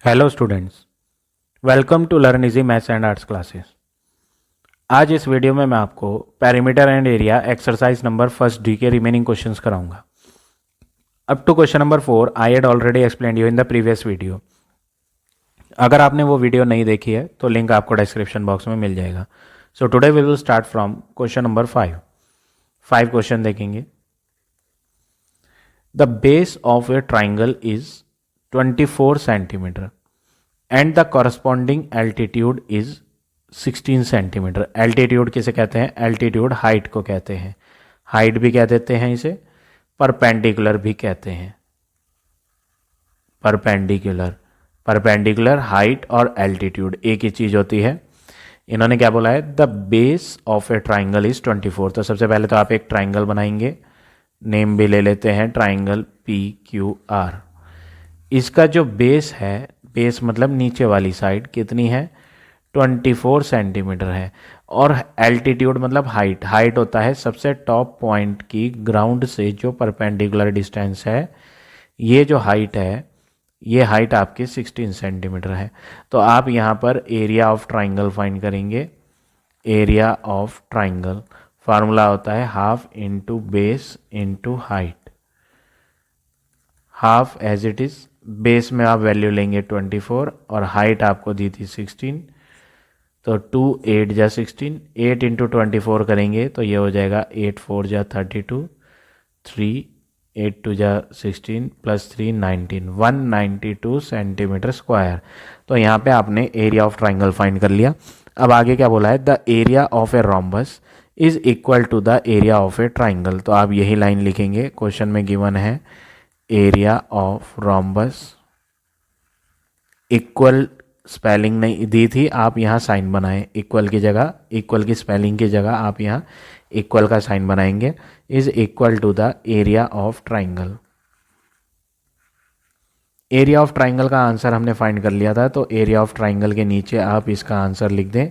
Hello students, welcome to learn easy maths and arts classes. आज इस video में मैं आपको perimeter and area exercise number first D के रिमेनिंग क्वेश्चंस कराऊंगा। Up to question number 4 I had already explained you in the previous video. अगर आपने वो वीडियो नहीं देखी है तो लिंक आपको डिस्क्रिप्शन बॉक्स में मिल जाएगा। So today we will start from question number 5 question देखेंगे। The base of a triangle is 24 centimetre and the corresponding altitude is 16 centimetre. Altitude किसे कहते हैं? एल्टीट्यूड हाइट को कहते हैं। हाइट भी कह देते हैं इसे, परपेंडिकुलर भी कहते हैं। परपेंडिकुलर हाइट और एल्टीट्यूड एक ही चीज होती है। इन्होंने क्या बोला है? The base of a triangle is 24। तो सबसे पहले तो आप एक ट्राइंगल बनाएंगे, नेम भी ले लेते हैं ट्राइंगल PQR। इसका जो बेस है, बेस मतलब नीचे वाली साइड कितनी है? 24 सेंटीमीटर है। और एल्टीट्यूड मतलब हाइट। हाइट होता है सबसे टॉप पॉइंट की ग्राउंड से जो परपेंडिकुलर डिस्टेंस है। ये जो हाइट है, ये हाइट आपकी 16 सेंटीमीटर है। तो आप यहाँ पर एरिया ऑफ ट्राइंगल फाइंड करेंगे। एरिया ऑफ ट्राइंगल फार्मूला होता है half into base into height. Half as it is, base में आप वैल्यू लेंगे 24 और हाइट आपको दी थी 16। तो 2 8 जा 16, 8 इंटू 24 करेंगे तो ये हो जाएगा 8 4 जा 32, 3 8 2 जा 16 प्लस 3 19, 192 सेंटीमीटर स्क्वायर। तो यहाँ पे आपने एरिया ऑफ ट्राइंगल फाइंड कर लिया। अब आगे क्या बोला है? The area of a rhombus is equal to the area of a triangle. तो आप यही लाइन लिखेंगे, क्वेश्चन में गिवन है area of rhombus. Equal spelling नहीं दी थी, आप यहाँ साइन बनाएं इक्वल की जगह, इक्वल की स्पेलिंग की जगह आप यहाँ इक्वल का साइन बनाएंगे। Is equal to the area of triangle. Area of triangle का आंसर हमने फाइंड कर लिया था, तो एरिया ऑफ ट्राइंगल के नीचे आप इसका आंसर लिख दें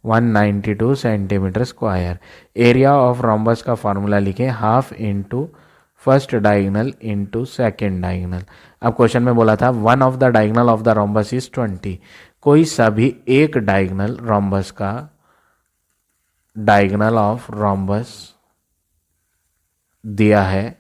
192 centimetre square. Area of rhombus का फार्मूला लिखें half into first diagonal into second diagonal. अब क्वेश्चन में बोला था one of the diagonal of the rhombus is 20। कोई सा भी एक डायगोनल रोम्बस का, डायगोनल ऑफ रोम्बस दिया है,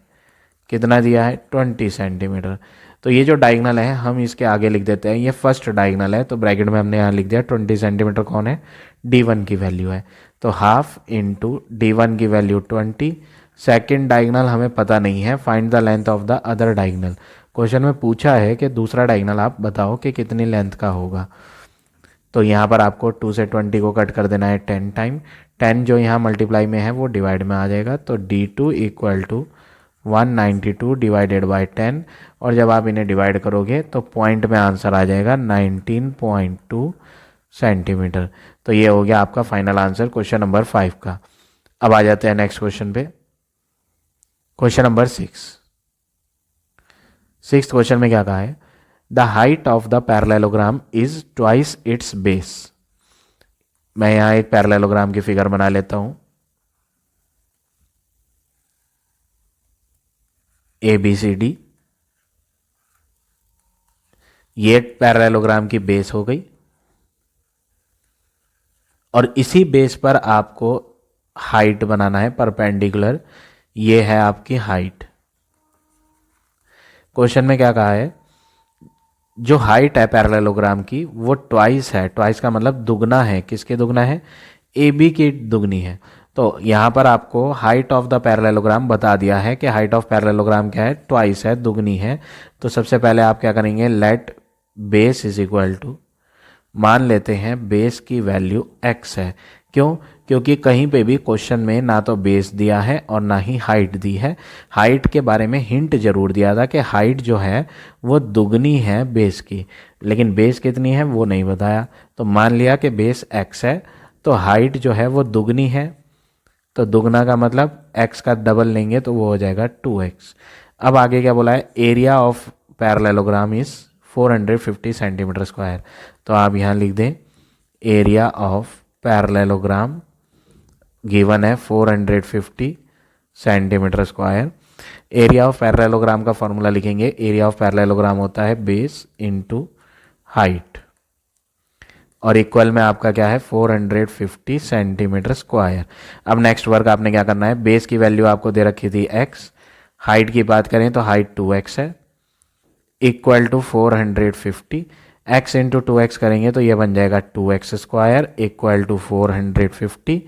कितना दिया है? 20 सेंटीमीटर। तो ये जो डायगोनल है हम इसके आगे लिख देते हैं, ये फर्स्ट डायगोनल है तो ब्रैकेट में हमने यहाँ लिख दिया 20 सेंटीमीटर कौन है? D1 की वैल्यू है। तो हाफ इंटू D1 की वैल्यू 20। सेकेंड डायगोनल हमें पता नहीं है, find the length of the other diagonal. Question में पूछा है कि दूसरा डायगोनल आप बताओ कि कितनी लेंथ का होगा। तो यहाँ पर आपको 2 से 20 को कट कर देना है 10 टाइम। 10 जो यहाँ मल्टीप्लाई में है वो डिवाइड में आ जाएगा, तो D2 equal to 192 divided by 10। और जब आप इन्हें डिवाइड करोगे तो पॉइंट में आंसर आ जाएगा 19.2 सेंटीमीटर। तो ये हो गया आपका फाइनल आंसर क्वेश्चन नंबर 5 का। अब आ जाते हैं नेक्स्ट क्वेश्चन पे, क्वेश्चन नंबर 6 क्वेश्चन में क्या कहा है? The height of the parallelogram is twice its base. मैं यहां एक पैरेललोग्राम की फिगर बना लेता हूं, ABCD। ये पैरेललोग्राम की बेस हो गई और इसी बेस पर आपको हाइट बनाना है परपेंडिकुलर। ये है आपकी हाइट। क्वेश्चन में क्या कहा है? जो हाइट है पैरेललोग्राम की वो ट्वाइस है। ट्वाइस का मतलब दुगना है। किसके दुगना है? AB की दुगनी है। तो यहाँ पर आपको हाइट ऑफ द पैरेललोग्राम बता दिया है कि हाइट ऑफ पैरेललोग्राम क्या है? ट्वाइस है, दुगनी है। तो सबसे पहले आप क्या करेंगे? Let base is equal to, मान लेते हैं बेस की वैल्यू x है। क्यों? क्योंकि कहीं पे भी क्वेश्चन में ना तो बेस दिया है और ना ही हाइट दी है। हाइट के बारे में हिंट जरूर दिया था कि हाइट जो है वो दुगनी है बेस की, लेकिन बेस कितनी है वो नहीं बताया। तो मान लिया कि बेस x है तो हाइट जो है वो दुगनी है। तो दुगना का मतलब x का डबल लेंगे तो वो हो जाएगा 2x। अब आगे क्या बोला है? Area of parallelogram is 450 centimetre square. तो आप यहाँ लिख दें एरिया ऑफ पैरेललोग्राम गिवन है 450 centimetre square. Area of parallelogram का फॉर्मूला लिखेंगे। एरिया ऑफ पैरेललोग्राम होता है बेस इंटू हाइट, और इक्वल में आपका क्या है 450 सेंटीमीटर स्क्वायर। अब नेक्स्ट वर्क आपने क्या करना है, बेस की वैल्यू आपको दे रखी थी x, हाइट की बात करें तो हाइट 2x है, equal to 450, x into 2x करेंगे तो ये बन जाएगा 2x स्क्वायर इक्वल टू 450,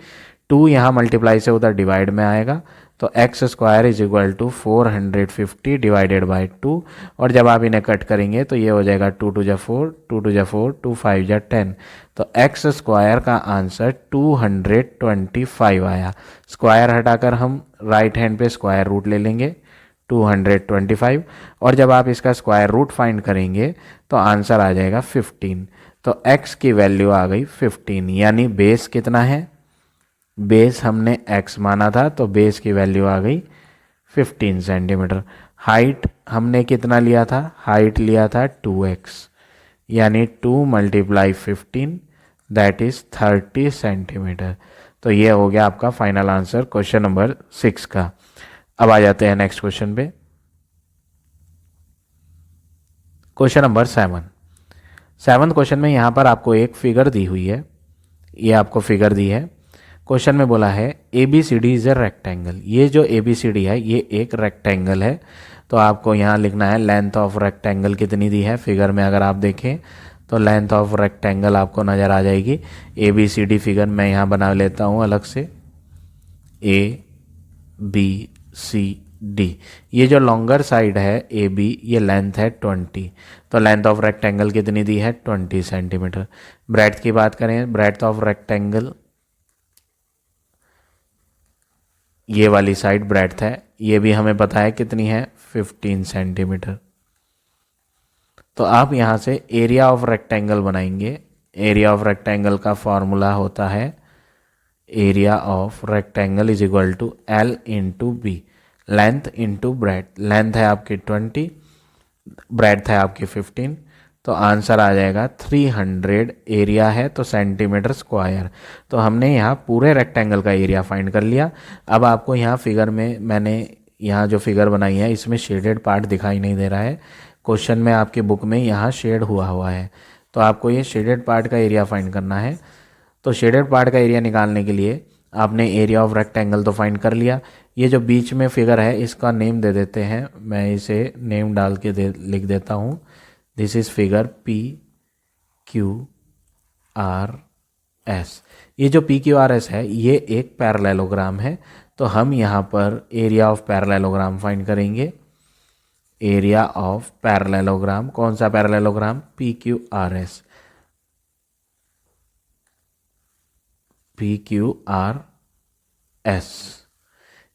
2 यहाँ मल्टीप्लाई से उधर डिवाइड में आएगा तो x square is equal to 450 divided by 2, और जब आप इन्हें कट करेंगे तो ये हो जाएगा 2 टू जा 4, 2 टू जा 4, 2 5 जा 10, तो x स्क्वायर का आंसर 225 आया। स्क्वायर हटाकर हम राइट हैंड पे स्क्वायर रूट ले लेंगे 225, और जब आप इसका स्क्वायर रूट फाइंड करेंगे तो आंसर आ जाएगा 15, तो x की वैल्यू आ गई 15, यानी बेस कितना है, बेस हमने x माना था तो बेस की वैल्यू आ गई 15 सेंटीमीटर। हाइट हमने कितना लिया था, हाइट लिया था 2x, यानी 2 मल्टीप्लाई 15 दैट इज 30 सेंटीमीटर। तो ये हो गया आपका फाइनल आंसर क्वेश्चन नंबर 6 का। अब आ जाते हैं नेक्स्ट क्वेश्चन पे, क्वेश्चन नंबर 7 क्वेश्चन में यहाँ पर आपको एक फिगर दी हुई है, ये आपको फिगर दी है, क्वेश्चन में बोला है A B C D is a rectangle. ये जो ए बी सी डी है ये एक रेक्टेंगल है, तो आपको यहाँ लिखना है लेंथ ऑफ रेक्टेंगल कितनी दी है। फिगर में अगर आप देखें तो लेंथ ऑफ रेक्टेंगल आपको नज़र आ जाएगी। A B C D figure मैं यहाँ बना लेता हूँ अलग से, ए बी सी डी, ये जो लॉन्गर साइड है ए बी ये लेंथ है 20, तो लेंथ ऑफ रेक्टेंगल कितनी दी है 20 सेंटीमीटर। ब्रेड्थ की बात करें, ब्रेड्थ ऑफ रेक्टेंगल ये वाली साइड ब्रेड्थ है, ये भी हमें पता है कितनी है 15 सेंटीमीटर। तो आप यहाँ से एरिया ऑफ रेक्टेंगल बनाएंगे। एरिया ऑफ रेक्टेंगल का फॉर्मूला होता है area of rectangle is equal to L into B, length into breadth. Length है आपकी 20, ब्रेड्थ है आपकी 15, तो आंसर आ जाएगा 300। एरिया है तो सेंटीमीटर स्क्वायर, तो हमने यहाँ पूरे रेक्टेंगल का एरिया फाइंड कर लिया। अब आपको यहाँ फिगर में मैंने यहाँ जो फिगर बनाई है इसमें शेडेड पार्ट दिखाई नहीं दे रहा है, क्वेश्चन में आपके बुक में यहाँ शेड हुआ है, तो आपको ये शेडेड पार्ट का एरिया फाइंड करना है। तो शेडेड पार्ट का एरिया निकालने के लिए आपने एरिया ऑफ रेक्टेंगल तो फाइंड कर लिया। ये जो बीच में फिगर है इसका नेम दे देते हैं, मैं इसे नेम डाल के लिख देता हूँ, this is figure P Q R S. ये जो पी क्यू आर एस है ये एक पैरेललोग्राम है, तो हम यहाँ पर एरिया ऑफ पैरेललोग्राम फाइंड करेंगे। एरिया ऑफ पैरेललोग्राम, कौन सा parallelogram, P Q R S, P Q R S.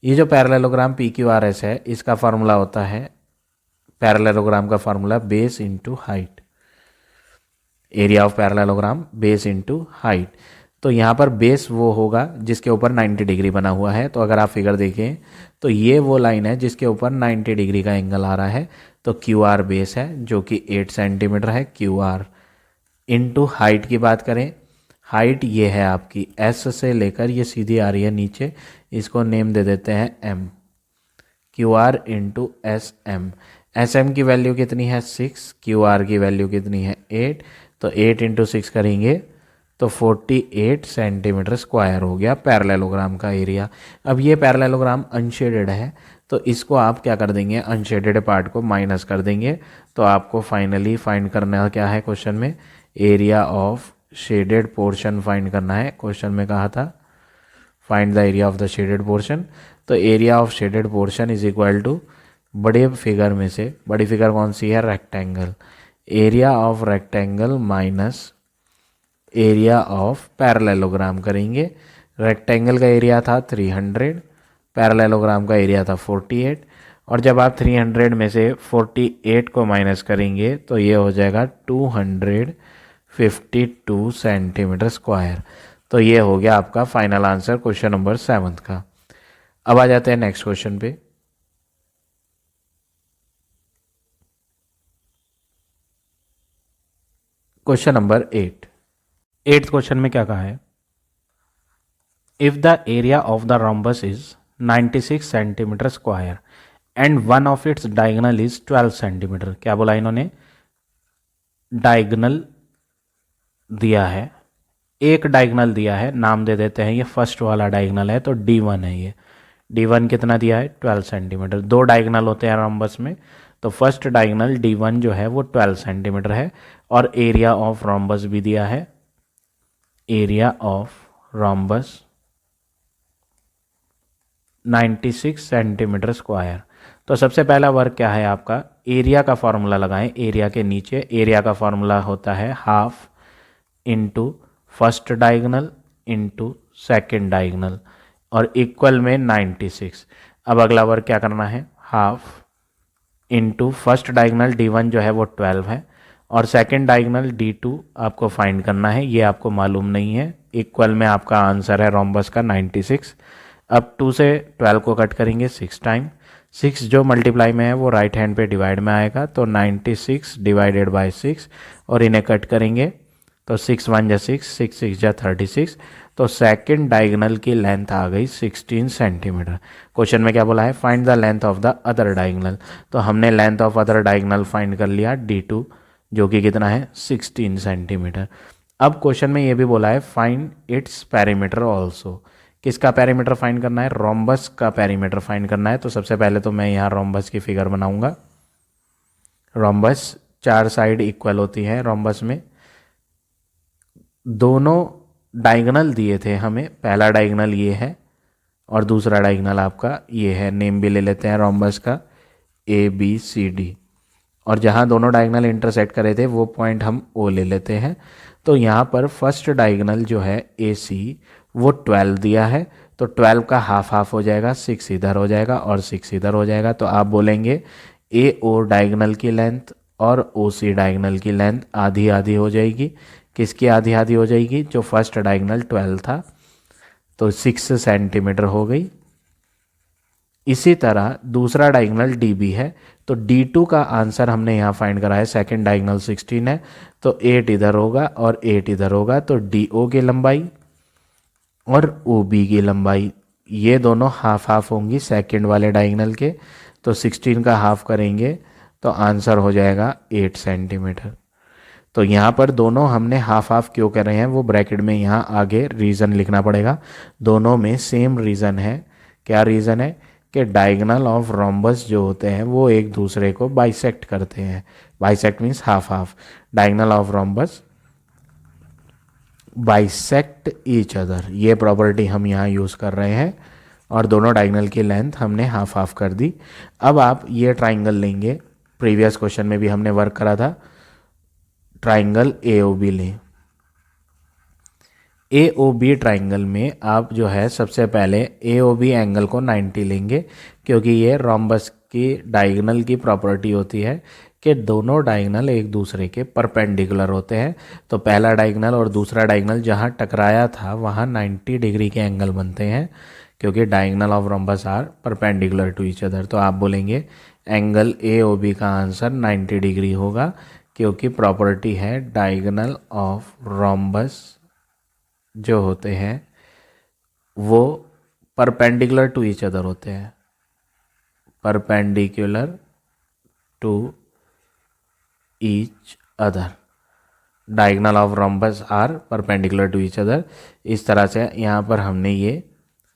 ये जो parallelogram P Q R S है इसका फार्मूला होता है, पैरेललोग्राम का formula base into height. Area of parallelogram base into height, तो यहाँ पर बेस वो होगा जिसके ऊपर 90 डिग्री बना हुआ है, तो अगर आप फिगर देखें तो ये वो लाइन है जिसके ऊपर 90 डिग्री का एंगल आ रहा है, तो क्यू आर बेस है जो कि 8 सेंटीमीटर है क्यू आर। इंटू हाइट की बात करें, हाइट ये है आपकी एस से लेकर ये सीधी आ रही है नीचे, इसको नेम दे देते हैं M, Q R into S M. S M की वैल्यू कितनी है 6, क्यू आर की वैल्यू कितनी है 8, तो 8 इंटू 6 करेंगे तो 48 सेंटीमीटर स्क्वायर हो गया पैरेललोग्राम का एरिया। अब ये पैरेललोग्राम अनशेडेड है, तो इसको आप क्या कर देंगे, अनशेडेड पार्ट को माइनस कर देंगे, तो आपको फाइनली फाइंड करना क्या है क्वेश्चन में, area of shaded portion find करना है। क्वेश्चन में कहा था find the area of the shaded portion, तो area of shaded portion is equal to बड़े फिगर में से, बड़ी फिगर कौन सी है, rectangle, area of rectangle minus area of parallelogram करेंगे। रेक्टेंगल का एरिया था 300, पैरेललोग्राम का एरिया था 48, और जब आप 300 में से 48 को माइनस करेंगे तो ये हो जाएगा 252 सेंटीमीटर स्क्वायर। तो ये हो गया आपका फाइनल आंसर क्वेश्चन नंबर 7 का। अब आ जाते हैं नेक्स्ट क्वेश्चन पे, क्वेश्चन नंबर 8। 8th क्वेश्चन में क्या कहा है, if the area of the rhombus is 96 centimetre square and one of its diagonal is 12 centimetre. क्या बोला इन्होंने, डायगोनल दिया है, एक डायगोनल दिया है, नाम दे देते हैं ये फर्स्ट वाला डायगोनल है, तो D1 है ये। D1 कितना दिया है? 12 सेंटीमीटर। दो डायगोनल होते हैं रोम्बस में, तो फर्स्ट डायगोनल D1 जो है वो 12 सेंटीमीटर है। और एरिया ऑफ रोम्बस भी दिया है, area of rhombus 96 centimetre square. तो सबसे पहला वर्क क्या है आपका? एरिया का फॉर्मूला लगाएं। एरिया के नीचे एरिया का फॉर्मूला होता है half into first diagonal into second diagonal और इक्वल में 96। अब अगला वर्क क्या करना है? Half into first diagonal D1 जो है वो 12 है और सेकेंड डायगोनल D2 आपको फाइंड करना है, ये आपको मालूम नहीं है। इक्वल में आपका आंसर है रोम्बस का 96। अब 2 से 12 को कट करेंगे 6 टाइम, 6 जो मल्टीप्लाई में है वो राइट हैंड पे डिवाइड में आएगा, तो 96 डिवाइडेड बाय 6 और इन्हें कट करेंगे तो 6 1 जा 6, 6 6 जा 36। तो सेकंड डायगोनल की लेंथ आ गई 16 सेंटीमीटर। क्वेश्चन में क्या बोला है? Find the length of the other diagonal. तो हमने length of other diagonal find कर लिया D2 जो कि कितना है? 16 सेंटीमीटर। अब क्वेश्चन में ये भी बोला है फाइंड इट्स पेरीमीटर ऑल्सो। किसका पेरीमीटर फाइंड करना है? रोम्बस का पेरीमीटर फाइंड करना है। तो सबसे पहले तो मैं यहाँ रोम्बस की फिगर बनाऊंगा। रोम्बस 4 साइड इक्वल होती है रोम्बस में। दोनों डायगोनल दिए थे हमें, पहला डायगोनल ये है और दूसरा डायगोनल आपका ये है। नेम भी ले लेते हैं रोम्बस का ABCD, और जहाँ दोनों डायगोनल इंटरसेक्ट करे थे वो पॉइंट हम O ले लेते हैं। तो यहाँ पर फर्स्ट डायगोनल जो है AC वो 12 दिया है, तो 12 का हाफ हाफ हो जाएगा, 6 इधर हो जाएगा और 6 इधर हो जाएगा। तो आप बोलेंगे AO डायगोनल की लेंथ और OC डायगोनल की लेंथ आधी आधी हो जाएगी। किसकी आधी आधी हो जाएगी? जो फर्स्ट डायगोनल 12 था, तो 6 सेंटीमीटर हो गई। इसी तरह दूसरा डायगोनल DB है, तो D2 का आंसर हमने यहाँ फाइंड करा है, सेकेंड डायगोनल 16 है, तो 8 इधर होगा और 8 इधर होगा, तो DO की लंबाई और OB की लंबाई ये दोनों हाफ हाफ होंगी सेकेंड वाले डायगोनल के, तो 16 का हाफ करेंगे तो आंसर हो जाएगा 8 सेंटीमीटर। तो यहाँ पर दोनों हमने हाफ हाफ क्यों कर रहे हैं वो ब्रैकेट में यहाँ आगे रीज़न लिखना पड़ेगा। दोनों में सेम रीज़न है। क्या रीज़न है? कि डायगोनल ऑफ रोम्बस जो होते हैं वो एक दूसरे को बाइसेक्ट करते हैं। Bisect means half half. Diagonal of rhombus bisect each other, ये प्रॉपर्टी हम यहाँ यूज़ कर रहे हैं और दोनों डायगोनल की लेंथ हमने हाफ हाफ कर दी। अब आप ये ट्राइंगल लेंगे, प्रीवियस क्वेश्चन में भी हमने वर्क करा था, ट्राइंगल AOB लें। AOB ट्राइंगल में आप जो है सबसे पहले AOB एंगल को 90 लेंगे, क्योंकि ये रोम्बस की डायगोनल की प्रॉपर्टी होती है कि दोनों डायगोनल एक दूसरे के परपेंडिकुलर होते हैं। तो पहला डायगोनल और दूसरा डायगोनल जहाँ टकराया था वहाँ 90 डिग्री के एंगल बनते हैं, क्योंकि diagonal of rhombus are perpendicular to each other. तो आप बोलेंगे एंगल AOB का आंसर 90 डिग्री होगा, क्योंकि प्रॉपर्टी है डायगोनल ऑफ रोम्बस जो होते हैं वो परपेंडिकुलर टू ईच अदर होते हैं, perpendicular to each other. Diagonal of rhombus are perpendicular to each other. इस तरह से यहाँ पर हमने ये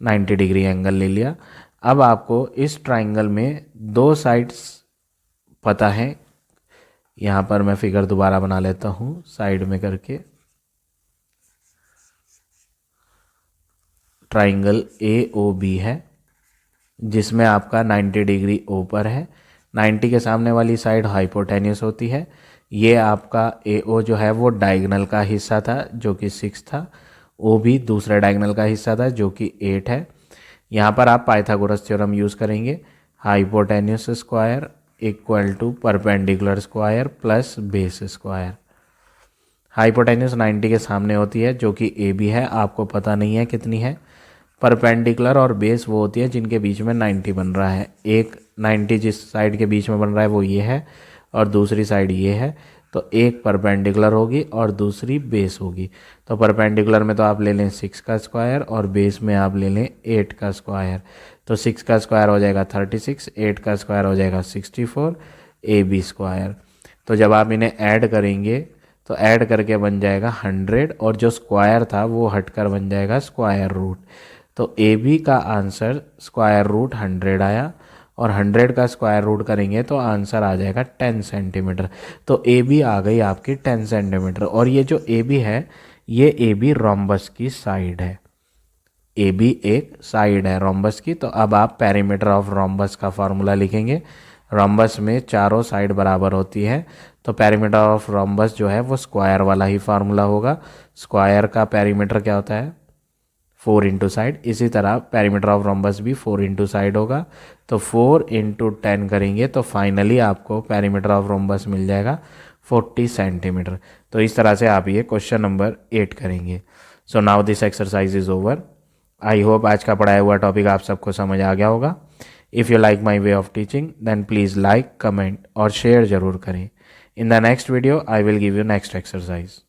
90 डिग्री एंगल ले लिया। अब आपको इस ट्राइंगल में दो साइड्स पता है। यहाँ पर मैं फिगर दोबारा बना लेता हूँ साइड में करके। ट्राइंगल AOB है जिसमें आपका 90 डिग्री ऊपर है, 90 के सामने वाली साइड हाइपोटेन्यूस होती है। ये आपका AO जो है वो डायगोनल का हिस्सा था जो कि 6 था, OB दूसरा डायगोनल का हिस्सा था जो कि 8 है। यहाँ पर आप पाइथागोरस थ्योरम यूज़ करेंगे, hypotenuse square equal to perpendicular square plus base square. Hypotenuse 90 के सामने होती है जो कि AB है, आपको पता नहीं है कितनी है। परपेंडिकुलर और बेस वो होती है जिनके बीच में 90 बन रहा है। एक 90 जिस साइड के बीच में बन रहा है वो ये है और दूसरी साइड ये है, तो एक परपेंडिकुलर होगी और दूसरी बेस होगी। तो परपेंडिकुलर में तो आप ले लें 6 का स्क्वायर और बेस में आप ले लें 8 का स्क्वायर। तो 6 का स्क्वायर हो जाएगा 36, 8 का स्क्वायर हो जाएगा 64, AB स्क्वायर। तो जब आप इन्हें ऐड करेंगे तो ऐड करके बन जाएगा 100 और जो स्क्वायर था वो हटकर बन जाएगा स्क्वायर रूट। तो ए बी का आंसर स्क्वायर रूट 100 आया और 100 का स्क्वायर रूट करेंगे तो आंसर आ जाएगा 10 सेंटीमीटर। तो ए बी आ गई आपकी 10 सेंटीमीटर। और ये जो ए बी है ये ए बी रोम्बस की साइड है। ए बी एक साइड है रोम्बस की। तो अब आप पेरीमीटर ऑफ रोम्बस का फॉर्मूला लिखेंगे। रोम्बस में चारों साइड बराबर होती है तो पेरीमीटर ऑफ रोम्बस जो है वो स्क्वायर वाला ही फार्मूला होगा। स्क्वायर का पेरीमीटर क्या होता है 4 इंटू साइड। इसी तरह पेरीमीटर ऑफ रोम्बस भी 4 इंटू साइड होगा। तो 4 इंटू 10 करेंगे तो फाइनली आपको पेरीमीटर ऑफ रोम्बस मिल जाएगा 40 सेंटीमीटर। तो इस तरह से आप ये क्वेश्चन नंबर 8 करेंगे। So now this exercise is over. I hope आज का पढ़ाया हुआ टॉपिक आप सबको समझ आ गया होगा। If you like my way of teaching then please like, comment और शेयर ज़रूर करें। In the next video I will give you next exercise.